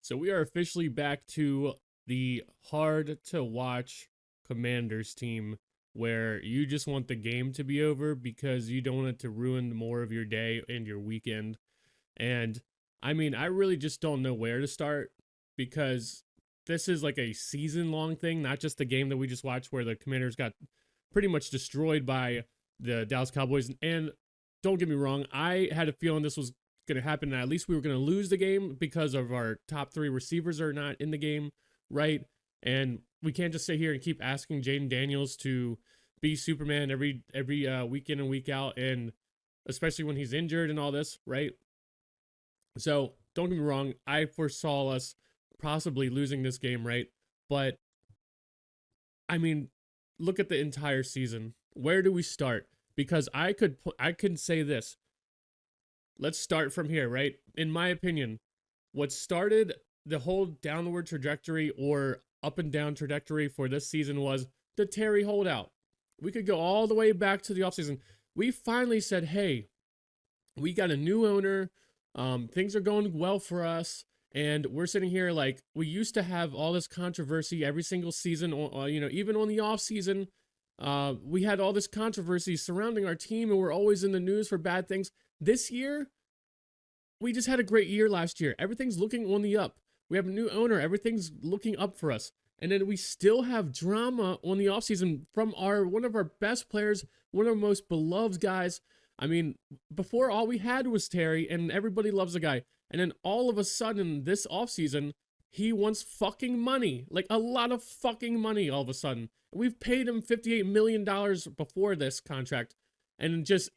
So we are officially back to the hard to watch Commanders team where you just want the game to be over because you don't want it to ruin more of your day and your weekend. And I mean, I really just don't know where to start because this is like a season long thing, not just the game that we just watched where the Commanders got pretty much destroyed by the Dallas Cowboys. And don't get me wrong, I had a feeling this was going to happen. And at least we were going to lose the game because of our top three receivers are not in the game, right? And we can't just sit here and keep asking Jaden Daniels to be Superman every week in and week out, and especially when he's injured and all this, right? So don't get me wrong, I foresaw us possibly losing this game, right? But I mean, look at the entire season. Where do we start? Because I could say this. Let's start from here, right? In my opinion, what started the whole downward trajectory or up and down trajectory for this season was the Terry holdout. We could go all the way back to the offseason. We finally said, hey, we got a new owner. Things are going well for us. And we're sitting here like we used to have all this controversy every single season, even on the offseason. We had all this controversy surrounding our team and we're always in the news for bad things. This year, we just had a great year last year. Everything's looking on the up. We have a new owner. Everything's looking up for us. And then we still have drama on the offseason from one of our best players, one of our most beloved guys. I mean, before all we had was Terry, and everybody loves the guy. And then all of a sudden, this offseason, he wants fucking money. Like a lot of fucking money all of a sudden. We've paid him $58 million before this contract. And just,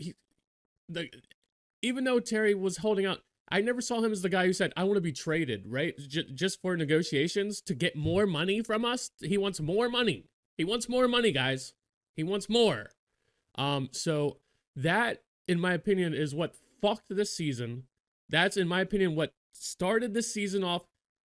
even though Terry was holding out, I never saw him as the guy who said, I want to be traded, right? Just for negotiations to get more money from us. He wants more money. He wants more money, guys. He wants more. So that, in my opinion, is what fucked this season. That's, in my opinion, what started this season off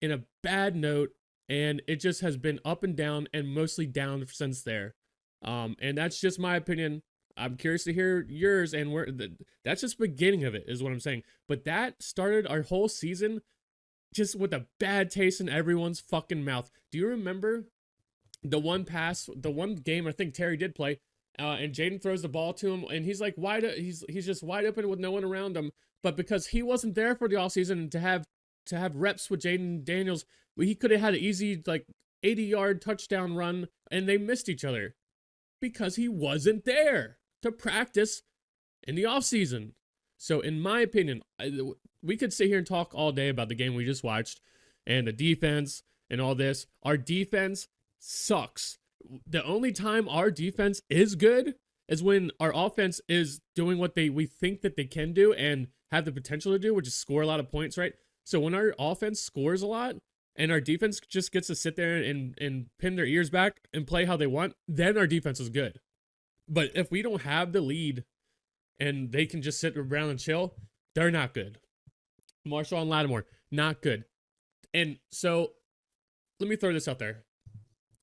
in a bad note. And it just has been up and down and mostly down since there. And that's just my opinion. I'm curious to hear yours, and that's just the beginning of it, is what I'm saying. But that started our whole season just with a bad taste in everyone's fucking mouth. Do you remember the one game I think Terry did play, and Jaden throws the ball to him, and he's like he's just wide open with no one around him. But because he wasn't there for the offseason and to have reps with Jaden Daniels, he could have had an easy 80-yard touchdown run, and they missed each other because he wasn't there to practice in the offseason. So in my opinion, we could sit here and talk all day about the game we just watched and the defense and all this. Our defense sucks. The only time our defense is good is when our offense is doing what we think that they can do and have the potential to do, which is score a lot of points, right? So when our offense scores a lot and our defense just gets to sit there and pin their ears back and play how they want, then our defense is good. But if we don't have the lead and they can just sit around and chill, they're not good. Marshall and Lattimore, not good. And so let me throw this out there.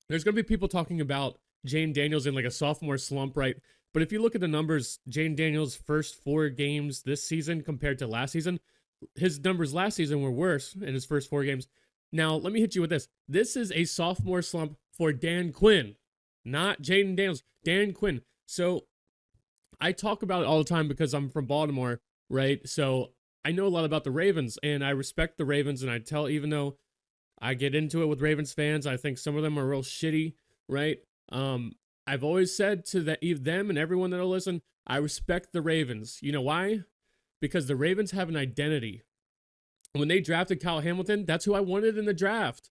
There's going to be people talking about Jane Daniels in like a sophomore slump, right? But if you look at the numbers, Jane Daniels' first 4 games this season compared to last season, his numbers last season were worse in his first 4 games. Now, let me hit you with this. This is a sophomore slump for Dan Quinn, not Jaden Daniels. Dan Quinn. So I talk about it all the time because I'm from Baltimore, right? So I know a lot about the Ravens, and I respect the Ravens, and I tell, even though I get into it with Ravens fans, I think some of them are real shitty, right? I've always said to them and everyone that'll listen, I respect the Ravens. You know why? Because the Ravens have an identity. When they drafted Kyle Hamilton, that's who I wanted in the draft.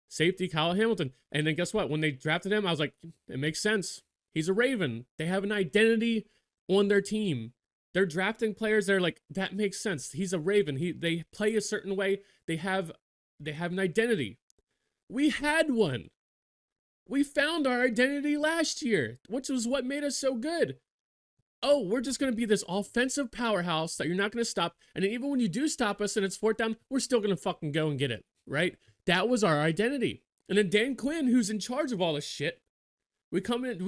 Safety Kyle Hamilton. And then guess what? When they drafted him, I was like, it makes sense. He's a Raven. They have an identity on their team. They're drafting players. They're like, that makes sense. He's a Raven. They play a certain way. They have an identity. We had one. We found our identity last year, which was what made us so good. Oh, we're just going to be this offensive powerhouse that you're not going to stop. And then even when you do stop us and it's 4th down, we're still going to fucking go and get it, right? That was our identity. And then Dan Quinn, who's in charge of all this shit, we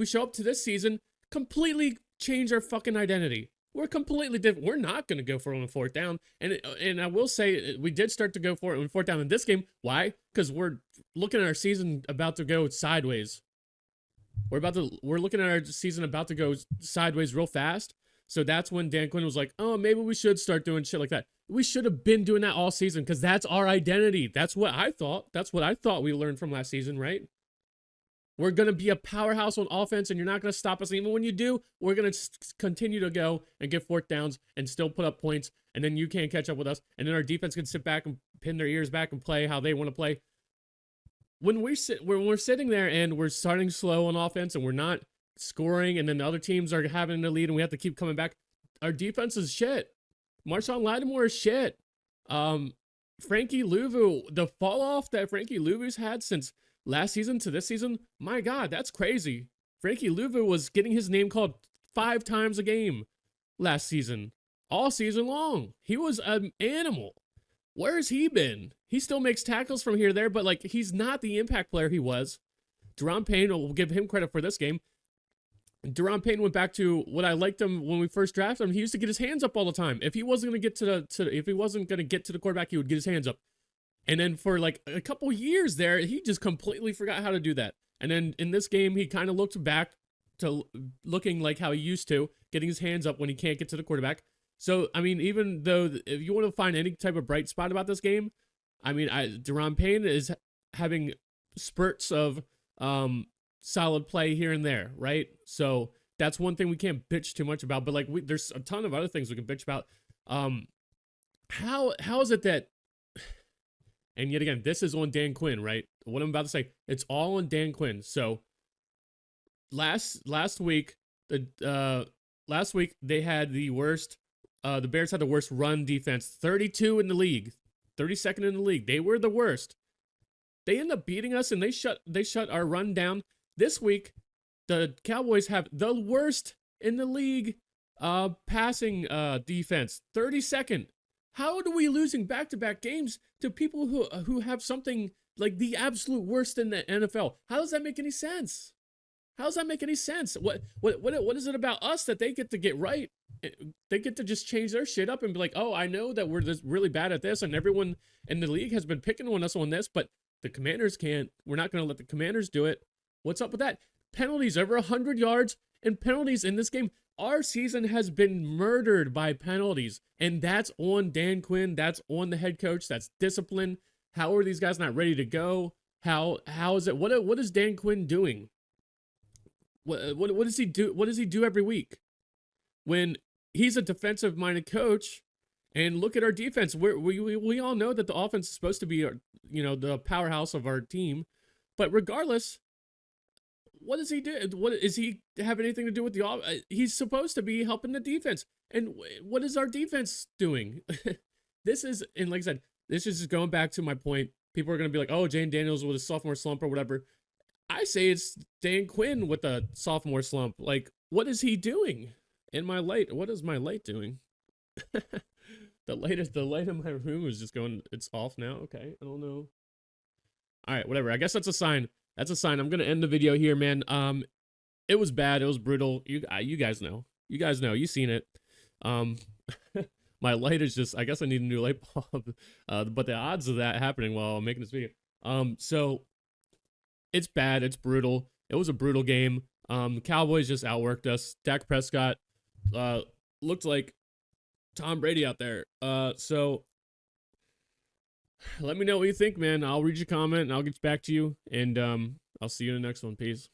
show up to this season, completely change our fucking identity. We're completely different. We're not going to go for it on fourth down. And I will say we did start to go for it on fourth down in this game. Why? Because we're looking at our season about to go sideways. We're looking at our season about to go sideways real fast. So that's when Dan Quinn was like, oh, maybe we should start doing shit like that. We should have been doing that all season because that's our identity. That's what I thought. That's what I thought we learned from last season, right? We're going to be a powerhouse on offense, and you're not going to stop us. And even when you do, we're going to continue to go and get fourth downs and still put up points, and then you can't catch up with us. And then our defense can sit back and pin their ears back and play how they want to play. When we're sitting there and we're starting slow on offense and we're not scoring, and then the other teams are having the lead and we have to keep coming back, our defense is shit. Marshawn Lattimore is shit. Frankie Louvu, the fall off that Frankie Louvu's had since last season to this season, my God, that's crazy. Frankie Louvu was getting his name called 5 times a game last season, all season long. He was an animal. Where's he been? He still makes tackles from here to there, but like he's not the impact player he was. Deron Payne, we'll give him credit for this game. Deron Payne went back to what I liked him when we first drafted him. He used to get his hands up all the time. If he wasn't going to get to the quarterback, he would get his hands up. And then for like a couple years there, he just completely forgot how to do that. And then in this game, he kind of looked back to looking like how he used to, getting his hands up when he can't get to the quarterback. So, I mean, even though if you want to find any type of bright spot about this game, I mean, Deron Payne is having spurts of solid play here and there, right? So that's one thing we can't bitch too much about. But like, there's a ton of other things we can bitch about. How is it that? And yet again, this is on Dan Quinn, right? What I'm about to say, it's all on Dan Quinn. So last week, last week they had the worst. The Bears had the worst run defense, 32 in the league, 32nd in the league. They were the worst. They end up beating us, and they shut our run down. This week, the Cowboys have the worst in the league passing defense, 32nd. How are we losing back-to-back games to people who have something like the absolute worst in the NFL? How does that make any sense? How does that make any sense? What is it about us that they get to get right? They get to just change their shit up and be like, oh, I know that we're just really bad at this, and everyone in the league has been picking on us on this, but the Commanders can't. We're not going to let the Commanders do it. What's up with that? Penalties, over 100 yards and penalties in this game. Our season has been murdered by penalties, and that's on Dan Quinn. That's on the head coach. That's discipline. How are these guys not ready to go? How is it? What is Dan Quinn doing? What does he do? What does he do every week? When he's a defensive-minded coach, and look at our defense. We all know that the offense is supposed to be, the powerhouse of our team, but regardless, what does he do? What does he have anything to do with the offense? He's supposed to be helping the defense, and what is our defense doing? And like I said, this is just going back to my point. People are going to be like, oh, Jane Daniels with a sophomore slump or whatever. I say it's Dan Quinn with a sophomore slump. Like, what is he doing? In my light, what is my light doing? The light in my room is just going, it's off now. Okay, I don't know. All right, whatever. I guess that's a sign. That's a sign. I'm gonna end the video here, man. It was bad. It was brutal. You guys know. You guys know. You've seen it. My light is just. I guess I need a new light bulb. But the odds of that happening while I'm making this video. So it's bad. It's brutal. It was a brutal game. The Cowboys just outworked us. Dak Prescott looked like Tom Brady out there. So let me know what you think, man. I'll read your comment and I'll get back to you. And I'll see you in the next one. Peace.